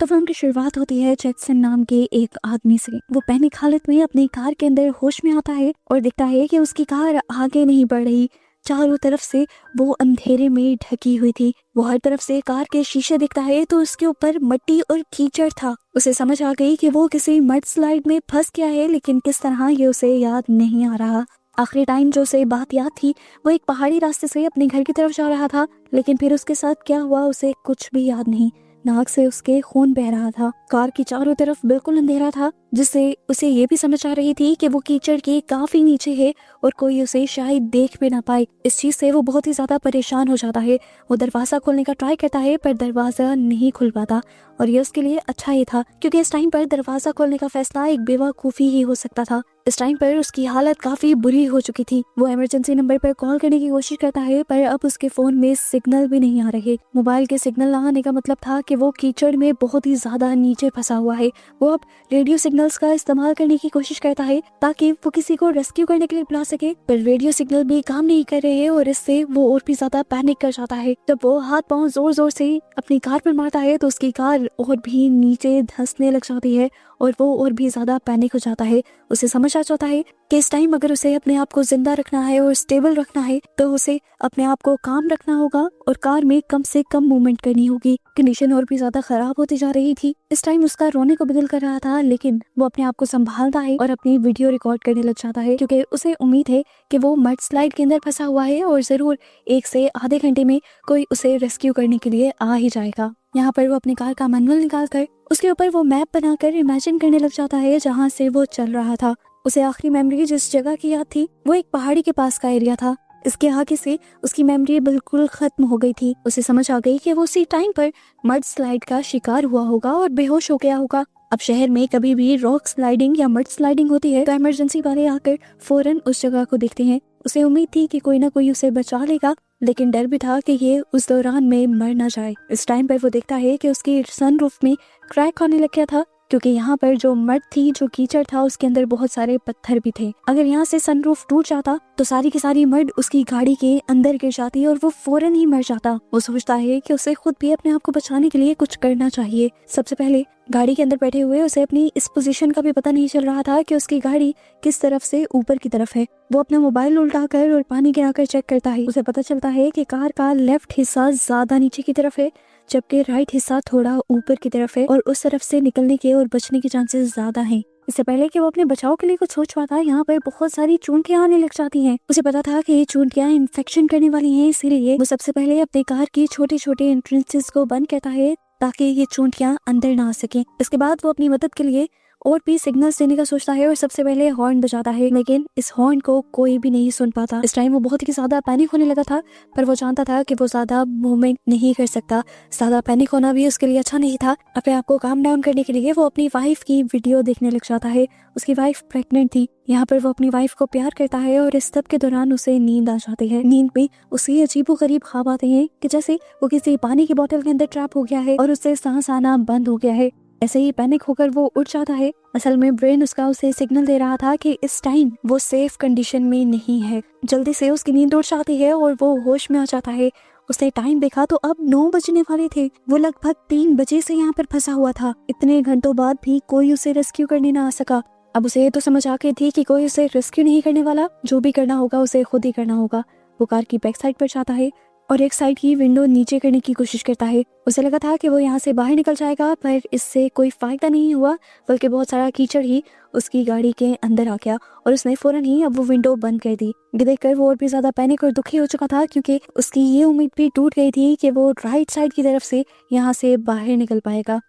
तो फिल्म की शुरुआत होती है जैक्सन नाम के एक आदमी से। वो पैनिक हालत में अपनी कार के अंदर होश में आता है और देखता है कि उसकी कार आगे नहीं बढ़ रही। चारों तरफ से वो अंधेरे में ढकी हुई थी। वो हर तरफ से कार के शीशे देखता है तो उसके ऊपर मिट्टी और कीचड़ था। उसे समझ आ गई कि वो किसी मड स्लाइड में फंस गया है, लेकिन किस तरह ये उसे याद नहीं आ रहा। आखिरी टाइम जो उसे बात याद थी वो एक पहाड़ी रास्ते से अपने घर की तरफ जा रहा था, लेकिन फिर उसके साथ क्या हुआ उसे कुछ भी याद नहीं। नाक से उसके खून बह रहा था। कार की चारों तरफ बिल्कुल अंधेरा था, जिससे उसे ये भी समझ आ रही थी कि वो कीचड़ के काफी नीचे है और कोई उसे शायद देख भी ना पाए। इस चीज से वो बहुत ही ज्यादा परेशान हो जाता है। वो दरवाजा खोलने का ट्राई करता है पर दरवाजा नहीं खुल पाता, और ये उसके लिए अच्छा ही था क्योंकि इस टाइम पर दरवाजा खोलने का फैसला एक बेवकूफी ही हो सकता था। इस टाइम पर उसकी हालत काफी बुरी हो चुकी थी। वो इमरजेंसी नंबर पर कॉल करने की कोशिश करता है पर अब उसके फोन में सिग्नल भी नहीं आ रहे। मोबाइल के सिग्नल ना आने का मतलब था कि वो कीचड़ में बहुत ही ज्यादा नीचे फंसा हुआ है। वो अब रेडियो सिग्नल्स का इस्तेमाल करने की कोशिश करता है ताकि वो किसी को रेस्क्यू करने के लिए बुला सके, पर रेडियो सिग्नल भी काम नहीं कर रहे हैं और इससे वो और भी ज्यादा पैनिक कर जाता है। जब वो हाथ पांव जोर जोर से अपनी कार पर मारता है तो उसकी कार और भी नीचे धंसने लग जाती है और वो और भी ज्यादा पैनिक हो जाता है। उसे समझ आ जाता है कि इस टाइम अगर उसे अपने आप को जिंदा रखना है और स्टेबल रखना है तो उसे अपने आप को काम रखना होगा और कार में कम से कम मूवमेंट करनी होगी। कंडीशन और भी ज्यादा खराब होती जा रही थी। इस टाइम उसका रोने को बदल कर रहा था, लेकिन वो अपने आप को संभालता है और अपनी वीडियो रिकॉर्ड करने लग जाता है क्योंकि उसे उम्मीद है कि वो मड स्लाइड के अंदर फंसा हुआ है और जरूर 1 से आधे घंटे में कोई उसे रेस्क्यू करने के लिए आ ही जाएगा। यहाँ पर वो अपनी कार का मैनुअल निकाल कर उसके ऊपर वो मैप बनाकर इमेजिन करने लग जाता है जहाँ से वो चल रहा था। उसे आखिरी मेमोरी जिस जगह की याद थी वो एक पहाड़ी के पास का एरिया था। इसके आगे से उसकी मेमोरी बिल्कुल खत्म हो गई थी। उसे समझ आ गई कि वो उसी टाइम पर मड स्लाइड का शिकार हुआ होगा और बेहोश हो गया होगा। अब शहर में कभी भी रॉक स्लाइडिंग या मड स्लाइडिंग होती है तो इमरजेंसी वाले आकर फौरन उस जगह को देखते हैं। उसे उम्मीद थी कि कोई ना कोई उसे बचा लेगा, लेकिन डर भी था कि ये उस दौरान में मर ना जाए। इस टाइम पर वो देखता है कि उसकी सनरूफ में क्रैक होने लग गया था क्योंकि यहाँ पर जो मड थी, जो कीचड़ था, उसके अंदर बहुत सारे पत्थर भी थे। अगर यहाँ से सनरूफ टूट जाता तो सारी की सारी मड उसकी गाड़ी के अंदर गिर जाती और वो फौरन ही मर जाता। वो सोचता है कि उसे खुद भी अपने आप को बचाने के लिए कुछ करना चाहिए। सबसे पहले गाड़ी के अंदर बैठे हुए उसे अपनी इस पोजीशन का भी पता नहीं चल रहा था कि उसकी गाड़ी किस तरफ से ऊपर की तरफ है। वो अपना मोबाइल उल्टाकर और पानी गिराकर चेक करता है। उसे पता चलता है कि कार का लेफ्ट हिस्सा ज्यादा नीचे की तरफ है जबकि राइट हिस्सा थोड़ा ऊपर की तरफ है और उस तरफ से निकलने के और बचने के चांसेस ज्यादा हैं। इससे पहले कि वो अपने बचाव के लिए कुछ सोच पाता, यहाँ पर बहुत सारी चूंटियां आने लग जाती हैं। उसे पता था कि ये चूंटियां इन्फेक्शन करने वाली हैं, इसीलिए वो सबसे पहले अपने कार की छोटे छोटे एंट्रेंसेस को बंद करता है ताकि ये चूंटियां अंदर ना आ सकें। इसके बाद वो अपनी मदद के लिए और भी सिग्नल्स देने का सोचता है और सबसे पहले हॉर्न बजाता है, लेकिन इस हॉर्न को कोई भी नहीं सुन पाता। इस टाइम वो बहुत ही ज्यादा पैनिक होने लगा था, पर वो जानता था कि वो ज्यादा मूवमेंट नहीं कर सकता। ज्यादा पैनिक होना भी उसके लिए अच्छा नहीं था। अपने आप को काम डाउन करने के लिए वो अपनी वाइफ की वीडियो देखने लग जाता है। उसकी वाइफ प्रेग्नेंट थी। यहाँ पर वो अपनी वाइफ को प्यार करता है और इस सब के दौरान उसे नींद आ जाती है। नींद में उसे अजीबोगरीब ख्वाब आते हैं कि जैसे वो किसी पानी की बोतल के अंदर ट्रैप हो गया है और उससे सांस आना बंद हो गया है। ऐसे ही पैनिक होकर वो उठ जाता है। असल में ब्रेन उसका उसे सिग्नल दे रहा था कि इस टाइम वो सेफ कंडीशन में नहीं है। जल्दी से उसकी नींद उड़ जाती है और वो होश में आ जाता है। उसने टाइम देखा तो अब 9 बजने वाले थे। वो लगभग 3 बजे से यहाँ पर फंसा हुआ था। इतने घंटों बाद भी कोई उसे रेस्क्यू करने ना आ सका। अब उसे तो समझ आ गई थी कि कोई उसे रेस्क्यू नहीं करने वाला। जो भी करना होगा उसे खुद ही करना होगा। वो कार की बैक साइड पर जाता है और एक साइड की विंडो नीचे करने की कोशिश करता है। उसे लगा था कि वो यहाँ से बाहर निकल जाएगा, पर इससे कोई फायदा नहीं हुआ, बल्कि बहुत सारा कीचड़ ही उसकी गाड़ी के अंदर आ गया और उसने फौरन ही अब वो विंडो बंद कर दी। ये देखकर वो और भी ज्यादा पैनिक और दुखी हो चुका था क्योंकि उसकी ये उम्मीद भी टूट गई थी कि वो राइट साइड की तरफ से यहाँ से बाहर निकल पाएगा।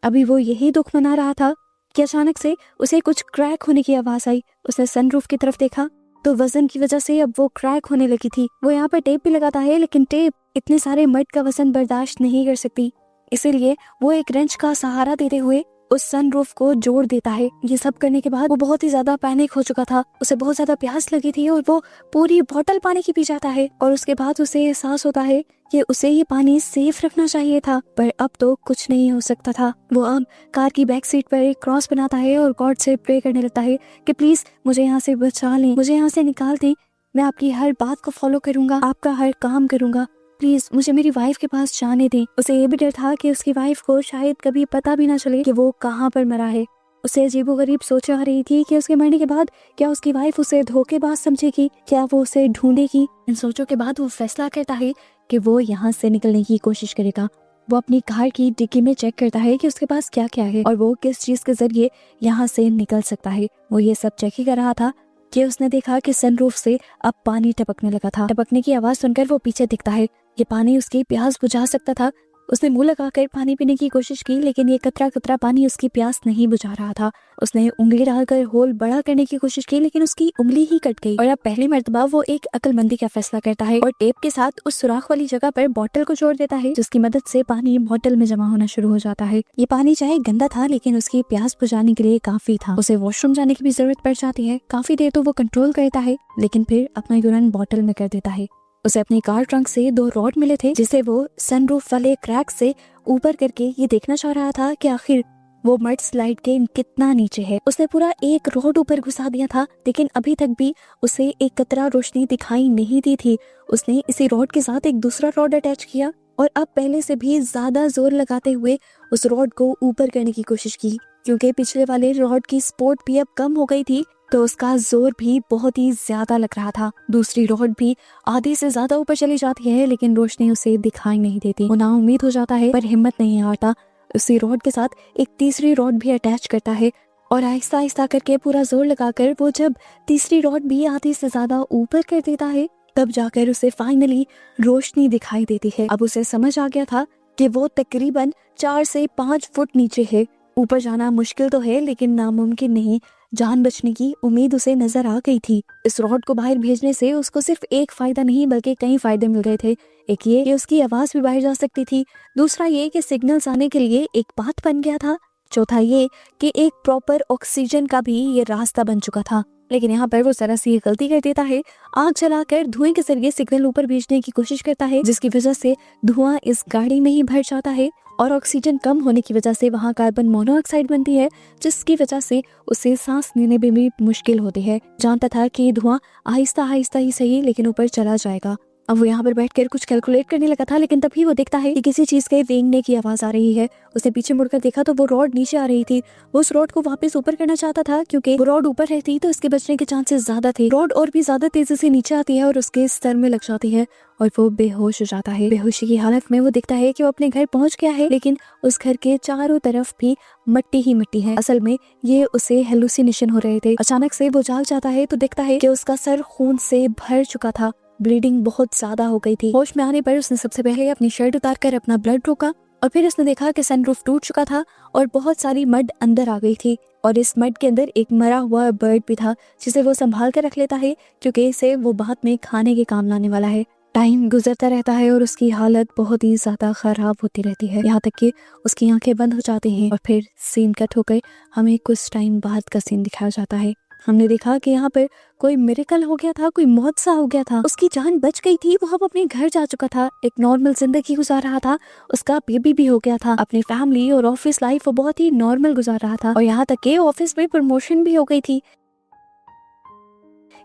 अभी वो यही दुख मना रहा था कि अचानक से उसे कुछ क्रैक होने की आवाज आई। उसने सनरूफ की तरफ देखा तो वजन की वजह से अब वो क्रैक होने लगी थी। वो यहाँ पर टेप भी लगाता है, लेकिन टेप इतने सारे मड का वजन बर्दाश्त नहीं कर सकती, इसीलिए वो एक रेंच का सहारा देते हुए उस सनरूफ को जोड़ देता है। ये सब करने के बाद वो बहुत ही ज्यादा पैनिक हो चुका था। उसे बहुत ज्यादा प्यास लगी थी और वो पूरी बोतल पानी की पी जाता है और उसके बाद उसे एहसास होता है कि उसे ये पानी सेफ रखना चाहिए था, पर अब तो कुछ नहीं हो सकता था। वो अब कार की बैक सीट पर एक क्रॉस बनाता है और गॉड से प्रे करने लगता है कि प्लीज मुझे यहाँ से बचा लें, मुझे यहाँ से निकाल दें। मैं आपकी हर बात को फॉलो करूंगा, आपका हर काम करूंगा, प्लीज मुझे मेरी वाइफ के पास जाने दें। उसे ये भी डर था कि उसकी वाइफ को शायद कभी पता भी ना चले कि वो कहाँ पर मरा है। उसे अजीबोगरीब सोच आ रही थी कि उसके मरने के बाद क्या उसकी वाइफ उसे धोखेबाज समझेगी, क्या वो उसे ढूंढेगी। इन सोचों के बाद वो फैसला करता है कि वो यहाँ से निकलने की कोशिश करेगा। वो अपनी कार की डिक्की में चेक करता है कि उसके पास क्या क्या है और वो किस चीज के जरिए यहाँ से निकल सकता है। वो ये सब चेक ही कर रहा था कि उसने देखा कि सनरूफ से अब पानी टपकने लगा था। टपकने की आवाज सुनकर वो पीछे दिखता है। ये पानी उसकी प्यास बुझा सकता था। उसने मुंह लगाकर पानी पीने की कोशिश की, लेकिन ये कतरा कतरा पानी उसकी प्यास नहीं बुझा रहा था। उसने उंगली डालकर होल बड़ा करने की कोशिश की, लेकिन उसकी उंगली ही कट गई। और अब पहली मर्तबा वो एक अक्लमंदी का फैसला करता है और टेप के साथ उस सुराख वाली जगह पर बोतल को जोड़ देता है, जिसकी मदद से पानी बोतल में जमा होना शुरू हो जाता है। ये पानी चाहे गंदा था, लेकिन उसकी प्यास बुझाने के लिए काफी था। उसे वॉशरूम जाने की भी जरूरत पड़ जाती है। काफी देर तो वो कंट्रोल करता है, लेकिन फिर अपना यूरिन बोतल में कर देता है। उसे अपनी कार ट्रंक से 2 रॉड मिले थे, जिसे वो सनरूफ वाले क्रैक से ऊपर करके ये देखना चाह रहा था कि आखिर वो मड स्लाइड के कितना नीचे है। उसने पूरा एक रॉड ऊपर घुसा दिया था, लेकिन अभी तक भी उसे एक कतरा रोशनी दिखाई नहीं दी थी। उसने इसी रॉड के साथ एक दूसरा रॉड अटैच किया और अब पहले से भी ज्यादा जोर लगाते हुए उस रॉड को ऊपर करने की कोशिश की। क्योंकि पिछले वाले रॉड की सपोर्ट भी अब कम हो गई थी, तो उसका जोर भी बहुत ही ज्यादा लग रहा था। दूसरी रॉड भी आधे से ज्यादा ऊपर चली जाती है, लेकिन रोशनी उसे दिखाई नहीं देती। वो नाउम्मीद हो जाता है, पर हिम्मत नहीं हारता। उसी रॉड के साथ एक तीसरी रॉड भी अटैच करता है और आहिस्ता आहिस्ता करके पूरा जोर लगाकर वो जब तीसरी रॉड भी आधे से ज्यादा ऊपर कर देता है, तब जाकर उसे फाइनली रोशनी दिखाई देती है। अब उसे समझ आ गया था कि वो तकरीबन 4 से 5 फुट नीचे है। ऊपर जाना मुश्किल तो है, लेकिन नामुमकिन नहीं। जान बचने की उम्मीद उसे नजर आ गई थी। इस रॉड को बाहर भेजने से उसको सिर्फ एक फायदा नहीं बल्कि कई फायदे मिल गए थे। एक ये कि उसकी आवाज भी बाहर जा सकती थी। दूसरा ये कि सिग्नल्स आने के लिए एक पाथ बन गया था। चौथा ये कि एक प्रॉपर ऑक्सीजन का भी ये रास्ता बन चुका था। लेकिन यहाँ पर वो जरा सी गलती कर देता है। आग जलाकर धुएं के जरिए सिग्नल ऊपर भेजने की कोशिश करता है, जिसकी वजह से धुआं इस गाड़ी में ही भर जाता है और ऑक्सीजन कम होने की वजह से वहाँ कार्बन मोनोऑक्साइड बनती है, जिसकी वजह से उसे सांस लेने में भी मुश्किल होती है। जानता था कि धुआं आहिस्ता आहिस्ता ही सही, लेकिन ऊपर चला जाएगा। अब वो यहाँ पर बैठकर कुछ कैलकुलेट करने लगा था, लेकिन तभी वो देखता है कि किसी चीज के रेंगने की आवाज आ रही है। उसने पीछे मुड़कर देखा तो वो रॉड नीचे आ रही थी। वो उस रॉड को वापस ऊपर करना चाहता था, क्योंकि वो रॉड ऊपर रहती तो उसके बचने के चांसेस ज्यादा थे। रॉड और भी ज्यादा तेजी से नीचे आती है और उसके सर में लग जाती है और वो बेहोश हो जाता है। बेहोशी की हालत में वो दिखता है कि वो अपने घर पहुंच गया है, लेकिन उस घर के चारों तरफ भी मिट्टी ही मिट्टी है। असल में ये उसे हेलुसिनेशन हो रहे थे। अचानक से वो जाग जाता है तो दिखता है कि उसका सर खून से भर चुका था। ब्लीडिंग बहुत ज्यादा हो गई थी। होश में आने पर उसने सबसे पहले अपनी शर्ट उतारकर अपना ब्लड रोका और फिर उसने देखा कि सनरूफ टूट चुका था और बहुत सारी मड अंदर आ गई थी और इस मड के अंदर एक मरा हुआ बर्ड भी था, जिसे वो संभाल कर रख लेता है, क्योंकि इसे वो बाद में खाने के काम लाने वाला है। टाइम गुजरता रहता है और उसकी हालत बहुत ही ज्यादा खराब होती रहती है, यहाँ तक कि उसकी आंखें बंद हो जाती हैं और फिर सीन कट होकर हमें कुछ टाइम बाद का सीन दिखाया जाता है। हमने देखा कि यहाँ पर कोई मिरेकल हो गया था, कोई मौत हो गया था। उसकी जान बच गई थी। वो अब अपने घर जा चुका था, एक नॉर्मल जिंदगी गुजार रहा था। उसका बेबी भी हो गया था। अपनी फैमिली और ऑफिस लाइफ वो बहुत ही नॉर्मल गुजार रहा था और यहाँ तक कि ऑफिस में प्रमोशन भी हो गई थी।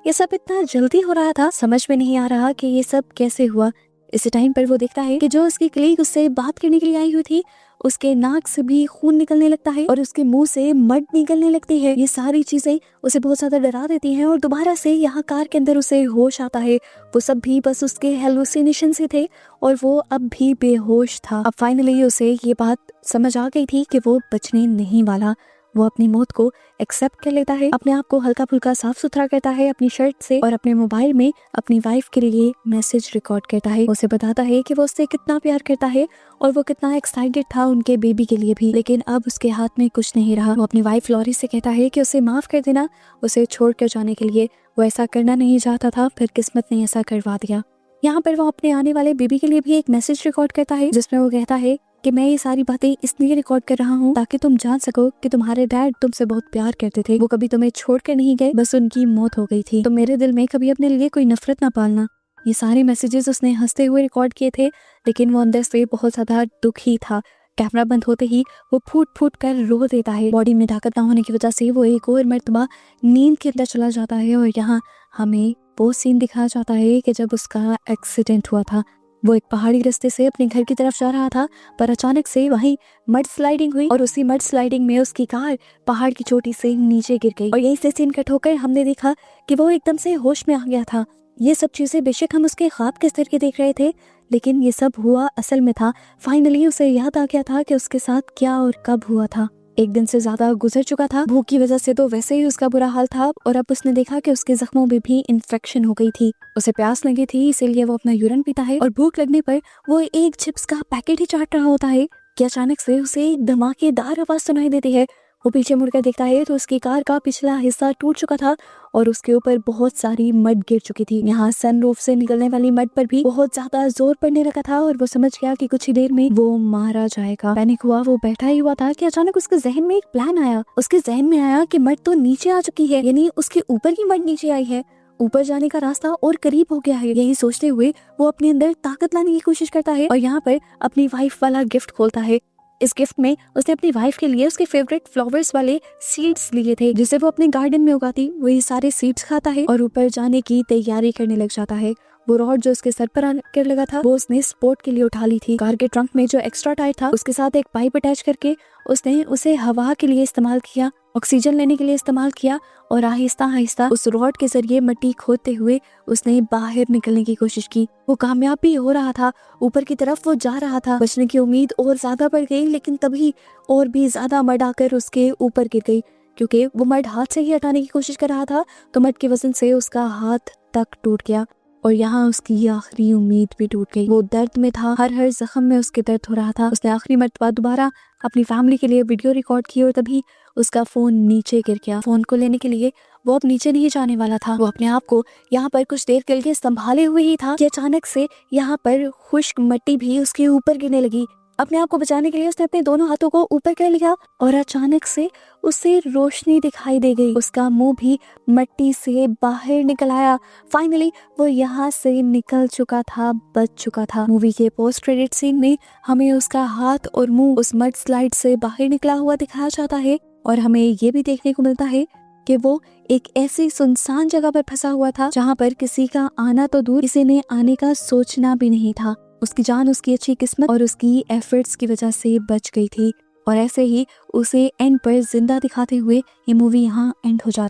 ये सब इतना जल्दी हो रहा था, समझ में नहीं आ रहा कि ये सब कैसे हुआ। इसी टाइम पर वो देखता है कि जो उसकी कलीग उससे बात करने के लिए आई हुई थी, उसके नाक से भी खून निकलने लगता है और उसके मुंह से मड निकलने लगती है। ये सारी चीजें उसे बहुत ज्यादा डरा देती हैं और दोबारा से यहाँ कार के अंदर उसे होश आता है। वो सब भी बस उसके हेलुसिनेशन से थे और वो अब भी बेहोश था। अब फाइनली उसे ये बात समझ आ गई थी कि वो बचने नहीं वाला। वो अपनी मौत को एक्सेप्ट कर लेता है, अपने आप को हल्का फुल्का साफ सुथरा करता है अपनी शर्ट से और अपने मोबाइल में अपनी वाइफ के लिए मैसेज रिकॉर्ड करता है। उसे बताता है कि वो उससे कितना प्यार करता है और वो कितना एक्साइटेड था उनके बेबी के लिए भी। लेकिन अब उसके हाथ में कुछ नहीं रहा। वो अपनी वाइफ लॉरी से कहता है कि उसे माफ कर देना, उसे छोड़ कर जाने के लिए। वो ऐसा करना नहीं चाहता था, फिर किस्मत ने ऐसा करवा दिया। यहाँ पर वो अपने आने वाले बेबी के लिए भी एक मैसेज रिकॉर्ड करता है, जिसमें वो कहता है कि मैं ये सारी बातें इसलिए रिकॉर्ड कर रहा हूँ ताकि तुम जान सको कि तुम्हारे डैड तुमसे बहुत प्यार करते थे। वो कभी तुम्हें छोड़ कर नहीं गए, बस उनकी मौत हो गई थी। तो मेरे दिल में कभी अपने लिए कोई नफरत ना पालना। ये सारे मैसेजेस उसने हंसते हुए रिकॉर्ड किए थे, लेकिन वो अंदर से बहुत ज्यादा दुखी था। कैमरा बंद होते ही वो फूट फूट कर रो देता है। बॉडी में ताकत ना होने की वजह से वो एक और मर्तबा नींद के अंदर चला जाता है और यहाँ हमें वो सीन दिखाया जाता है कि जब उसका एक्सीडेंट हुआ था। वो एक पहाड़ी रास्ते से अपने घर की तरफ जा रहा था, पर अचानक से वहीं मड स्लाइडिंग हुई और उसी मड स्लाइडिंग में उसकी कार पहाड़ की चोटी से नीचे गिर गई। और यहीं से सीन कट होकर हमने देखा कि वो एकदम से होश में आ गया था। ये सब चीजें बेशक हम उसके ख्वाब के स्तर के देख रहे थे, लेकिन ये सब हुआ असल में था। फाइनली उसे याद आ गया था कि उसके साथ क्या और कब हुआ था। एक दिन से ज्यादा गुजर चुका था, भूख की वजह से तो वैसे ही उसका बुरा हाल था, और अब उसने देखा कि उसके जख्मों में भी इन्फेक्शन हो गई थी। उसे प्यास लगी थी, इसीलिए वो अपना यूरिन पीता है, और भूख लगने पर वो एक चिप्स का पैकेट ही चाट रहा होता है कि अचानक से उसे एक धमाकेदार आवाज सुनाई देती है। वो पीछे मुड़कर देखता है तो उसकी कार का पिछला हिस्सा टूट चुका था और उसके ऊपर बहुत सारी मड गिर चुकी थी। यहाँ सनरूफ से निकलने वाली मड पर भी बहुत ज्यादा जोर पड़ने लगा था और वो समझ गया कि कुछ ही देर में वो मारा जाएगा। पैनिक हुआ, वो बैठा ही हुआ था कि अचानक उसके जहन में एक प्लान आया। उसके जहन में आया कि मड तो नीचे आ चुकी है, यानी उसके ऊपर की मड नीचे आई है, ऊपर जाने का रास्ता और करीब हो गया है। यही सोचते हुए वो अपने अंदर ताकत लाने की कोशिश करता है और यहाँ पर अपनी वाइफ वाला गिफ्ट खोलता है। इस गिफ्ट में उसने अपनी वाइफ के लिए उसके फेवरेट फ्लावर्स वाले सीड्स लिए थे, जिसे वो अपने गार्डन में उगाती। वही सारे सीड्स खाता है और ऊपर जाने की तैयारी करने लग जाता है। वो रॉड जो उसके सर पर आकर लगा था वो उसने सपोर्ट के लिए उठा ली थी। कार के ट्रंक में जो एक्स्ट्रा टायर था उसके साथ एक पाइप अटैच करके उसने उसे हवा के लिए इस्तेमाल किया, ऑक्सीजन लेने के लिए इस्तेमाल किया, और आहिस्ता आहिस्ता उस रॉड के जरिए मिट्टी खोदते हुए उसने बाहर निकलने की कोशिश की। वो कामयाब भी हो रहा था, ऊपर की तरफ वो जा रहा था। बचने की उम्मीद और ज्यादा बढ़ गई, लेकिन तभी और भी ज्यादा मड आकर उसके ऊपर गिर गई। क्योंकि वो मड हाथ से ही हटाने की कोशिश कर रहा था तो मड के वजन से उसका हाथ तक टूट गया और यहाँ उसकी आखिरी उम्मीद भी टूट गई। वो दर्द में था, हर जख्म में उसके दर्द हो रहा था। उसने आखिरी मर्तबा दोबारा अपनी फैमिली के लिए वीडियो रिकॉर्ड की और तभी उसका फोन नीचे गिर गया। फोन को लेने के लिए वो अब नीचे नहीं जाने वाला था। वो अपने आप को यहाँ पर कुछ देर के लिए संभाले हुए ही था कि अचानक से यहाँ पर खुश्क मिट्टी भी उसके ऊपर गिरने लगी। अपने आप को बचाने के लिए उसने अपने दोनों हाथों को ऊपर कर लिया और अचानक से उसे रोशनी दिखाई दे गई। उसका मुंह भी मिट्टी से बाहर निकल आया। फाइनली वो यहाँ से निकल चुका था, बच चुका था। मूवी के पोस्ट क्रेडिट सीन में हमें उसका हाथ और मुंह उस मड स्लाइड से बाहर निकला हुआ दिखाया जाता है और हमें ये भी देखने को मिलता है कि वो एक ऐसी सुनसान जगह पर फंसा हुआ था जहाँ पर किसी का आना तो दूर, किसी ने आने का सोचना भी नहीं था। उसकी जान उसकी अच्छी किस्मत और उसकी एफर्ट्स की वजह से बच गई थी और ऐसे ही उसे एंड पर जिंदा दिखाते हुए ये मूवी यहाँ एंड हो जाती है।